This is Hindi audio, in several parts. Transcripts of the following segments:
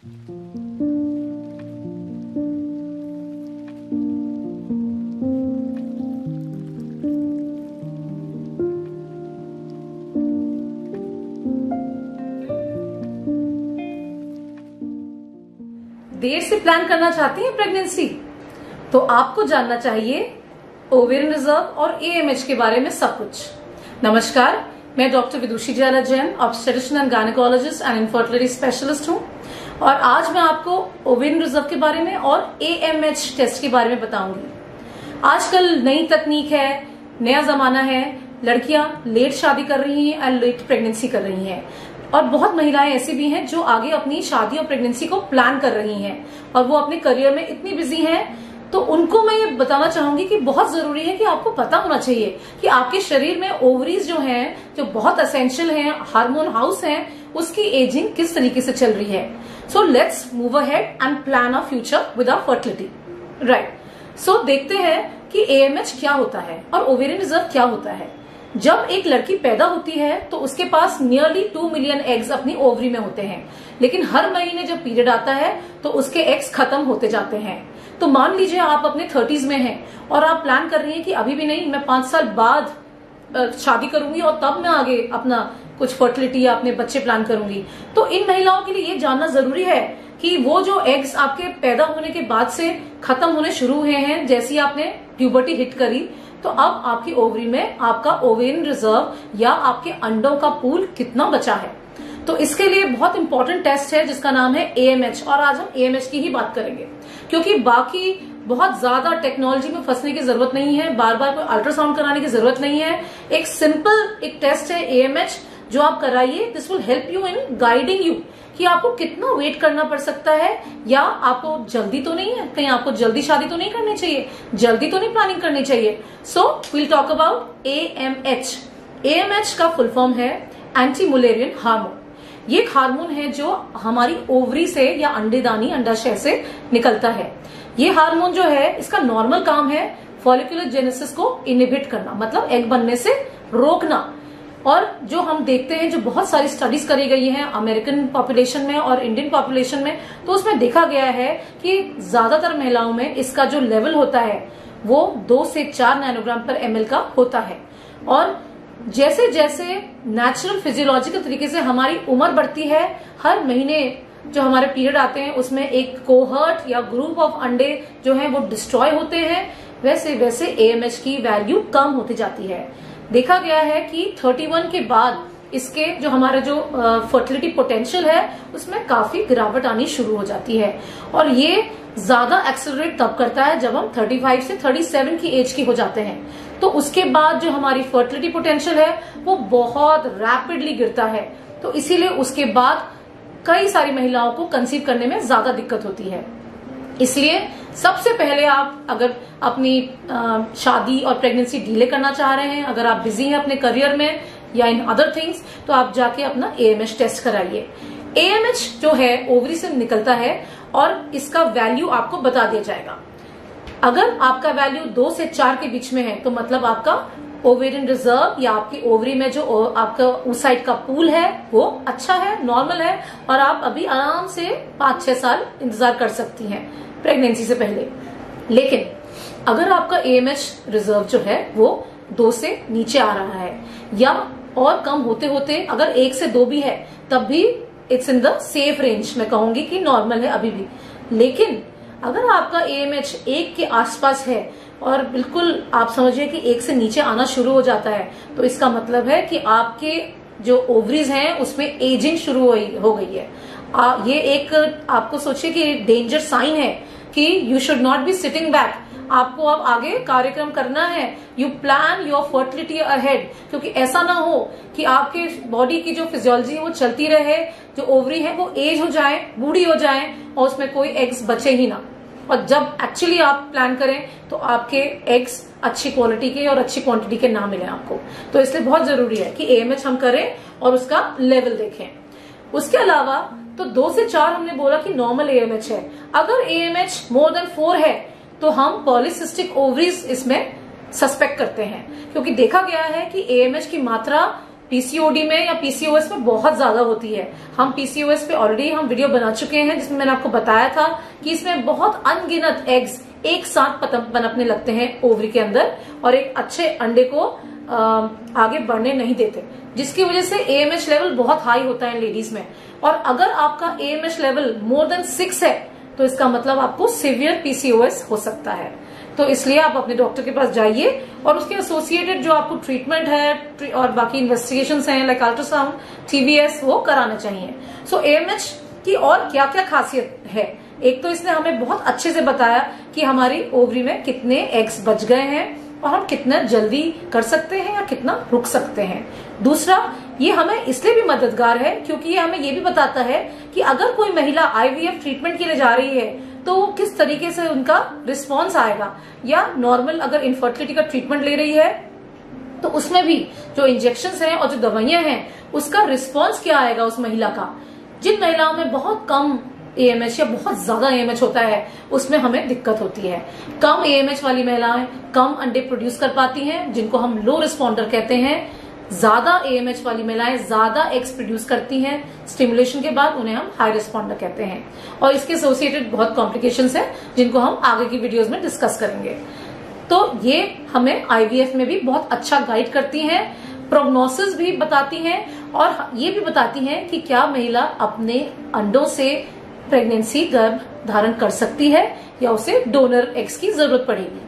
देर से प्लान करना चाहती हैं प्रेगनेंसी, तो आपको जानना चाहिए ओवेरियन रिजर्व और एएमएच के बारे में सब कुछ। नमस्कार, मैं doctor Vidushi Jayala Jain, obstetrician and gynaecologist and infertility specialist हूं और आज मैं आपको ओवेरियन रिजर्व के बारे में और एएमएच टेस्ट के बारे में बताऊंगी। आजकल नई तकनीक है, नया जमाना है, लड़कियां लेट शादी कर रही हैं और लेट प्रेगनेंसी कर रही हैं और बहुत महिलाएं ऐसी भी हैं जो आगे अपनी शादी और प्रेगनेंसी को प्लान कर रही हैं और वो अपने करियर में इतनी बिजी हैं, तो उनको मैं ये बताना चाहूंगी कि बहुत जरूरी है कि आपको पता होना चाहिए कि आपके शरीर में ओवरीज जो हैं, जो बहुत एसेंशियल हैं, हार्मोन हाउस हैं, उसकी एजिंग किस तरीके से चल रही है। So let's move ahead and plan a future with our fertility, right. So देखते हैं कि एएमएच क्या होता है और ओवेरियन रिजर्व क्या होता है। जब एक लड़की पैदा होती है तो उसके पास नियरली 2 मिलियन एग्स अपनी ओवरी में होते हैं, लेकिन हर महीने जब पीरियड आता है तो उसके एग्स खत्म होते जाते हैं। तो मान लीजिए आप अपने 30s में हैं और आप प्लान कर रही हैं कि अभी भी नहीं, मैं 5 साल बाद शादी करूंगी और तब मैं आगे अपना कुछ फर्टिलिटी या अपने बच्चे प्लान करूंगी। तो इन महिलाओं के लिए ये जानना जरूरी है कि वो जो एग्स आपके पैदा होने के बाद से खत्म होने शुरू हुए हैं, जैसी आपने प्यूबर्टी हिट करी, तो अब आपकी ओवरी में आपका ओवेरियन रिजर्व या आपके अंडों का पूल कितना बचा है। तो इसके लिए बहुत इंपॉर्टेंट टेस्ट है जिसका नाम है एएमएच, और आज हम एएमएच की ही बात करेंगे क्योंकि बाकी बहुत ज्यादा टेक्नोलॉजी में फंसने की जरूरत नहीं है, बार बार कोई अल्ट्रासाउंड कराने की जरूरत नहीं है। एक सिंपल एक टेस्ट है एएमएच जो आप कराइए। This will help you in guiding you कि आपको कितना वेट करना पड़ सकता है, या आपको जल्दी तो नहीं है, कहीं आपको जल्दी शादी तो नहीं करनी चाहिए, जल्दी तो नहीं प्लानिंग करनी चाहिए। So we'll talk about AMH. AMH का फुल फॉर्म है एंटी मुलेरियन हार्मोन। ये एक हार्मोन है जो हमारी ओवरी से या अंडेदानी अंडाशय से निकलता है। ये हार्मोन जो है, इसका नॉर्मल काम है फॉलिकुलर जेनेसिस को इनहिबिट करना, मतलब एग बनने से रोकना। और जो हम देखते हैं, जो बहुत सारी स्टडीज करी गई हैं अमेरिकन पॉपुलेशन में और इंडियन पॉपुलेशन में, तो उसमें देखा गया है कि ज्यादातर महिलाओं में इसका जो लेवल होता है वो 2 से 4 नैनोग्राम पर एमएल का होता है। और जैसे जैसे नेचुरल फिजियोलॉजिकल तरीके से हमारी उम्र बढ़ती है, हर महीने जो हमारे पीरियड आते हैं उसमें एक कोहर्ट या ग्रुप ऑफ अंडे जो है वो डिस्ट्रॉय होते हैं, वैसे वैसे एएमएच की वैल्यू कम होती जाती है। देखा गया है कि 31 के बाद इसके जो हमारा जो फर्टिलिटी पोटेंशियल है उसमें काफी गिरावट आनी शुरू हो जाती है, और ये ज्यादा एक्सेलरेट तब करता है जब हम 35 से 37 की एज के हो जाते हैं। तो उसके बाद जो हमारी फर्टिलिटी पोटेंशियल है वो बहुत रैपिडली गिरता है। तो इसीलिए उसके बाद कई सारी महिलाओं को कंसीव करने में ज्यादा दिक्कत होती है। इसलिए सबसे पहले आप अगर अपनी शादी और प्रेगनेंसी डिले करना चाह रहे हैं, अगर आप बिजी हैं अपने करियर में या इन अदर थिंग्स, तो आप जाके अपना एएमएच टेस्ट कराइए। एएमएच जो है ओवरी से निकलता है और इसका वैल्यू आपको बता दिया जाएगा। अगर आपका वैल्यू 2 से 4 के बीच में है तो मतलब आपका ओवेरियन रिजर्व या आपकी ओवरी में जो आपका उस साइड का पूल है वो अच्छा है, नॉर्मल है, और आप अभी आराम से 5-6 साल इंतजार कर सकती हैं प्रेगनेंसी से पहले। लेकिन अगर आपका एएमएच रिजर्व जो है वो 2 से नीचे आ रहा है या और कम होते होते अगर 1 से 2 भी है, तब भी it's in the safe range, मैं कहूंगी कि नॉर्मल है अभी भी। लेकिन अगर आपका एएमएच 1 के आसपास है और बिल्कुल आप समझिए कि 1 से नीचे आना शुरू हो जाता है, तो इसका मतलब है कि आपके जो ओवरीज हैं उसमें एजिंग शुरू हो गई है। ये एक आपको सोचिए कि डेंजर साइन है कि you should not be sitting back. आपको अब आगे कार्यक्रम करना है, you plan your fertility ahead, क्योंकि ऐसा ना हो कि आपके बॉडी की जो फिजियोलॉजी है वो चलती रहे, जो ओवरी है वो एज हो जाए, बूढ़ी हो जाए और उसमें कोई एग्स बचे ही ना। और जब एक्चुअली आप प्लान करें तो आपके एग्स अच्छी क्वालिटी के और अच्छी क्वांटिटी के ना मिले आपको। तो इसलिए बहुत जरूरी है कि एएमएच हम करें और उसका लेवल देखें। उसके अलावा तो 2 से 4 हमने बोला कि नॉर्मल एएमएच है। अगर एएमएच मोर देन 4 है तो हम पॉलीसिस्टिक ओवरीज इसमें सस्पेक्ट करते हैं, क्योंकि देखा गया है कि एएमएच की मात्रा पीसीओडी में या पीसीओएस में बहुत ज्यादा होती है। हम पीसीओएस पे ऑलरेडी हम वीडियो बना चुके हैं जिसमें मैंने आपको बताया था कि इसमें बहुत अनगिनत एग्स एक साथ पनपने लगते हैं ओवरी के अंदर और एक अच्छे अंडे को आगे बढ़ने नहीं देते, जिसकी वजह से एएमएच लेवल बहुत हाई होता है लेडीज में। और अगर आपका एएमएच लेवल मोर देन 6 है तो इसका मतलब आपको सीवियर पीसीओएस हो सकता है। तो इसलिए आप अपने डॉक्टर के पास जाइए और उसके एसोसिएटेड जो आपको ट्रीटमेंट है और बाकी इन्वेस्टिगेशंस हैं लाइक अल्ट्रासाउंड, टीवीएस, वो कराना चाहिए। सो एएमएच की और क्या क्या खासियत है, एक तो इसने हमें बहुत अच्छे से बताया कि हमारी ओवरी में कितने एग्स बच गए हैं और हम कितना जल्दी कर सकते हैं या कितना रुक सकते हैं। दूसरा, ये हमें इसलिए भी मददगार है क्योंकि ये हमें ये भी बताता है कि अगर कोई महिला आईवीएफ ट्रीटमेंट के लिए जा रही है तो किस तरीके से उनका रिस्पॉन्स आएगा, या नॉर्मल अगर इनफर्टिलिटी का ट्रीटमेंट ले रही है तो उसमें भी जो इंजेक्शंस हैं और जो दवाइयां हैं उसका रिस्पॉन्स क्या आएगा उस महिला का। जिन महिलाओं में बहुत कम एएमएच या बहुत ज्यादा एएमएच होता है उसमें हमें दिक्कत होती है। कम एएमएच वाली महिलाएं कम अंडे प्रोड्यूस कर पाती हैं, जिनको हम लो रिस्पॉन्डर कहते हैं। ज्यादा एएमएच वाली महिलाएं ज्यादा एग्स प्रोड्यूस करती हैं स्टिमुलेशन के बाद, उन्हें हम हाई रिस्पॉन्डर कहते हैं। और इसके एसोसिएटेड बहुत कॉम्प्लिकेशंस हैं जिनको हम आगे की वीडियोस में डिस्कस करेंगे। तो ये हमें आईवीएफ में भी बहुत अच्छा गाइड करती हैं, प्रोग्नोसिस भी बताती हैं और ये भी बताती हैं कि क्या महिला अपने अंडों से प्रेगनेंसी गर्भ धारण कर सकती है या उसे डोनर एग्स की जरूरत पड़ेगी।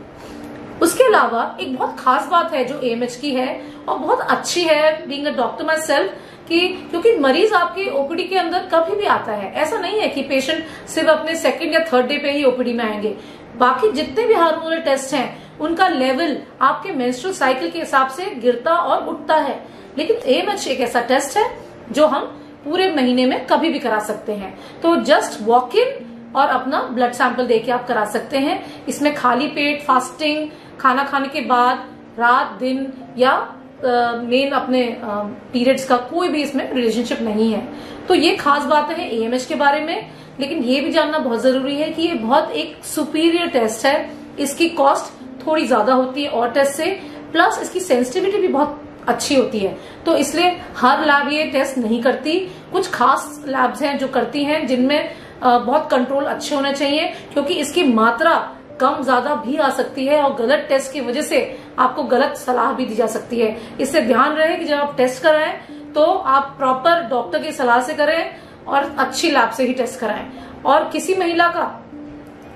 उसके अलावा एक बहुत खास बात है जो एएमएच की है और बहुत अच्छी है being a doctor my self, कि क्योंकि मरीज आपके ओपीडी के अंदर कभी भी आता है, ऐसा नहीं है कि पेशेंट सिर्फ अपने सेकंड या थर्ड डे पे ही ओपीडी में आएंगे। बाकी जितने भी हार्मोनल टेस्ट हैं उनका लेवल आपके मेंस्ट्रुअल साइकिल के हिसाब से गिरता और उठता है, लेकिन एएमएच एक ऐसा टेस्ट है जो हम पूरे महीने में कभी भी करा सकते हैं। तो जस्ट वॉक इन और अपना ब्लड सैंपल देके आप करा सकते हैं। इसमें खाली पेट, फास्टिंग, खाना खाने के बाद, रात दिन या मेन अपने पीरियड्स का कोई भी इसमें रिलेशनशिप नहीं है। तो ये खास बातें हैं एएमएच के बारे में, लेकिन ये भी जानना बहुत जरूरी है कि ये बहुत एक सुपीरियर टेस्ट है। इसकी कॉस्ट थोड़ी ज्यादा होती है और टेस्ट से, प्लस इसकी सेंसिटिविटी भी बहुत अच्छी होती है। तो इसलिए हर लैब ये टेस्ट नहीं करती, कुछ खास लैब्स हैं जो करती हैं जिनमें बहुत कंट्रोल अच्छे होने चाहिए, क्योंकि इसकी मात्रा कम ज्यादा भी आ सकती है और गलत टेस्ट की वजह से आपको गलत सलाह भी दी जा सकती है। इससे ध्यान रहे कि जब आप टेस्ट कराएं तो आप प्रॉपर डॉक्टर की सलाह से करें और अच्छी लैब से ही टेस्ट कराएं। और किसी महिला का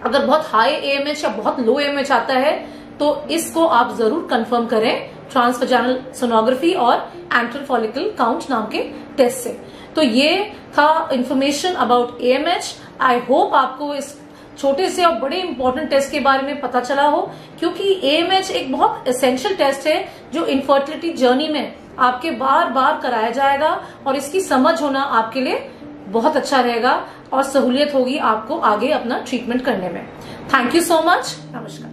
अगर बहुत हाई एएमएच या बहुत लो एएमएच आता है तो इसको आप जरूर कंफर्म करें ट्रांसवजाइनल सोनोग्राफी और एंट्रल फॉलिकल काउंट नाम के टेस्ट से। तो ये था information about AMH. I hope आपको इस छोटे से और बड़े इंपॉर्टेंट टेस्ट के बारे में पता चला हो, क्योंकि एएमएच एक बहुत एसेंशियल टेस्ट है जो इनफर्टिलिटी जर्नी में आपके बार बार कराया जाएगा और इसकी समझ होना आपके लिए बहुत अच्छा रहेगा और सहूलियत होगी आपको आगे अपना ट्रीटमेंट करने में। Thank you so much. नमस्कार।